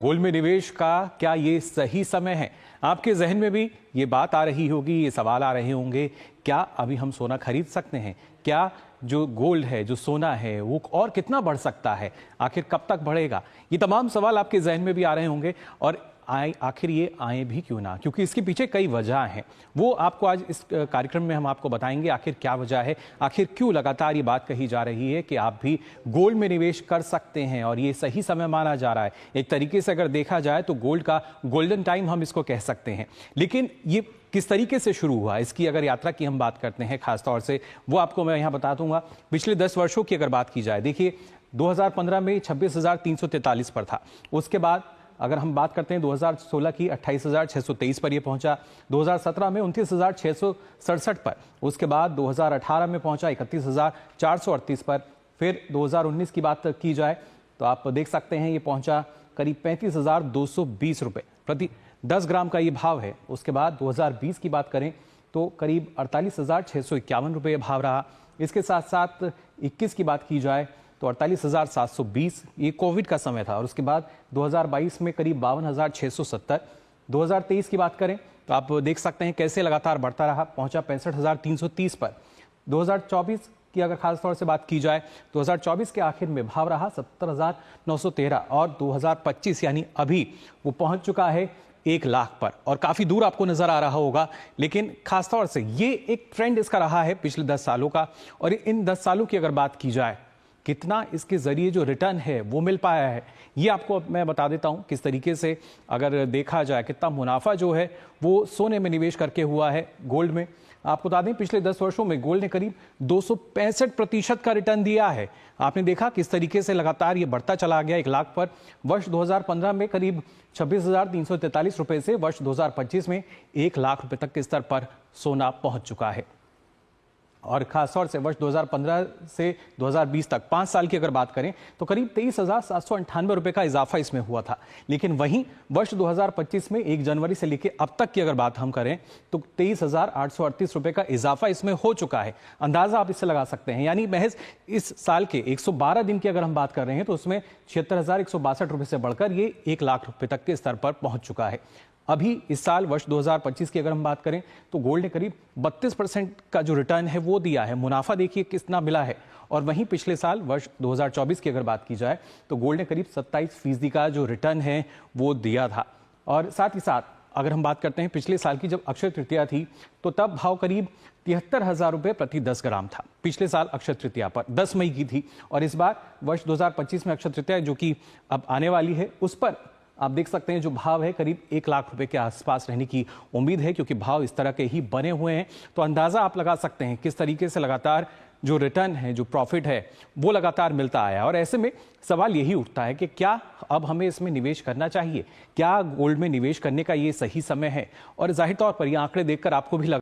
Gold में निवेश का क्या ये सही समय है? आपके जहन में भी ये बात आ रही होगी, ये सवाल आ रहे होंगे, क्या अभी हम सोना खरीद सकते हैं? क्या जो गोल्ड है, जो सोना है, वो और कितना बढ़ सकता है? आखिर कब तक बढ़ेगा? ये तमाम सवाल आपके जहन में भी आ रहे होंगे और आखिर ये आए भी क्यों ना, क्योंकि इसके पीछे कई वजह हैं। वो आपको आज इस कार्यक्रम में हम आपको बताएंगे आखिर क्या वजह है, आखिर क्यों लगातार ये बात कही जा रही है कि आप भी गोल्ड में निवेश कर सकते हैं और ये सही समय माना जा रहा है। एक तरीके से अगर देखा जाए तो गोल्ड का गोल्डन टाइम हम इसको कह सकते हैं। लेकिन ये किस तरीके से शुरू हुआ, इसकी अगर यात्रा की हम बात करते हैं खासतौर से, वो आपको मैं यहाँ बता दूंगा। पिछले 10 वर्षों की अगर बात की जाए, देखिए 2015 में 26,343 पर था। उसके बाद अगर हम बात करते हैं 2016 की 28,623 पर ये पहुंचा, 2017 में 29,667 पर, उसके बाद 2018 में पहुंचा 31,438 पर, फिर 2019 की बात की जाए तो आप देख सकते हैं ये पहुंचा करीब 35,220 रुपये प्रति 10 ग्राम का ये भाव है। उसके बाद 2020 की बात करें तो करीब 48,651 रुपये भाव रहा। इसके साथ साथ 21 की बात की जाए तो 48,720, ये कोविड का समय था। और उसके बाद 2022 में करीब 52,670। 2023 की बात करें तो आप देख सकते हैं कैसे लगातार बढ़ता रहा, पहुंचा 65,330 पर। 2024 की अगर खास तौर से बात की जाए, 2024 के आखिर में भाव रहा 70,913 और 2025 यानी अभी वो पहुंच चुका है 1 लाख पर और काफी दूर आपको नजर आ रहा होगा। लेकिन खासतौर से ये एक ट्रेंड इसका रहा है पिछले 10 सालों का। और इन 10 सालों की अगर बात की जाए, कितना इसके जरिए जो रिटर्न है वो मिल पाया है, ये आपको मैं बता देता हूं। किस तरीके से अगर देखा जाए कितना मुनाफा जो है वो सोने में निवेश करके हुआ है गोल्ड में। आपको बता दें पिछले 10 वर्षों में गोल्ड ने करीब 265% का रिटर्न दिया है। आपने देखा किस तरीके से लगातार ये बढ़ता चला गया 1 लाख पर। वर्ष 2015 में करीब 26,343 रुपए से वर्ष 2025 में 1 लाख रुपए तक के स्तर पर सोना पहुंच चुका है। और खासतौर से वर्ष 2015 से 2020 तक 5 साल की अगर बात करें तो करीब 23,798 रुपए का इजाफा इसमें हुआ था। लेकिन वहीं वर्ष 2025 में 1 जनवरी से लेकर अब तक की अगर बात हम करें तो 23,838 रुपए का इजाफा इसमें हो चुका है। अंदाजा आप इससे लगा सकते हैं, यानी महज इस साल के 112 दिन की अगर हम बात कर रहे हैं तो उसमें 76,162 रुपए से बढ़कर ये 1 लाख रुपए तक के स्तर पर पहुंच चुका है। अभी इस साल वर्ष 2025 की अगर हम बात करें तो गोल्ड ने करीब 32% का जो रिटर्न है वो दिया है। मुनाफा देखिए कितना मिला है। और वहीं पिछले साल वर्ष 2024 की अगर बात की जाए तो गोल्ड ने करीब 27% का जो रिटर्न है वो दिया था। और साथ ही साथ अगर हम बात करते हैं पिछले साल की, जब अक्षय तृतीया थी तो तब भाव करीब 73,000 रुपये प्रति 10 ग्राम था। पिछले साल अक्षय तृतीया पर 10 मई की थी। और इस बार वर्ष 2025 में अक्षय तृतीया जो कि अब आने वाली है, उस पर आप देख सकते हैं जो भाव है करीब 1 लाख रुपए के आसपास रहने की उम्मीद है, क्योंकि भाव इस तरह के ही बने हुए हैं। तो अंदाजा आप लगा सकते हैं किस तरीके से लगातार जो रिटर्न है, जो प्रॉफिट है, वो लगातार मिलता आया। और ऐसे में सवाल यही उठता है कि क्या अब हमें इसमें निवेश करना चाहिए? क्या गोल्ड में निवेश करने का ये सही समय है? और जाहिर तौर पर ये आंकड़े देखकर आपको भी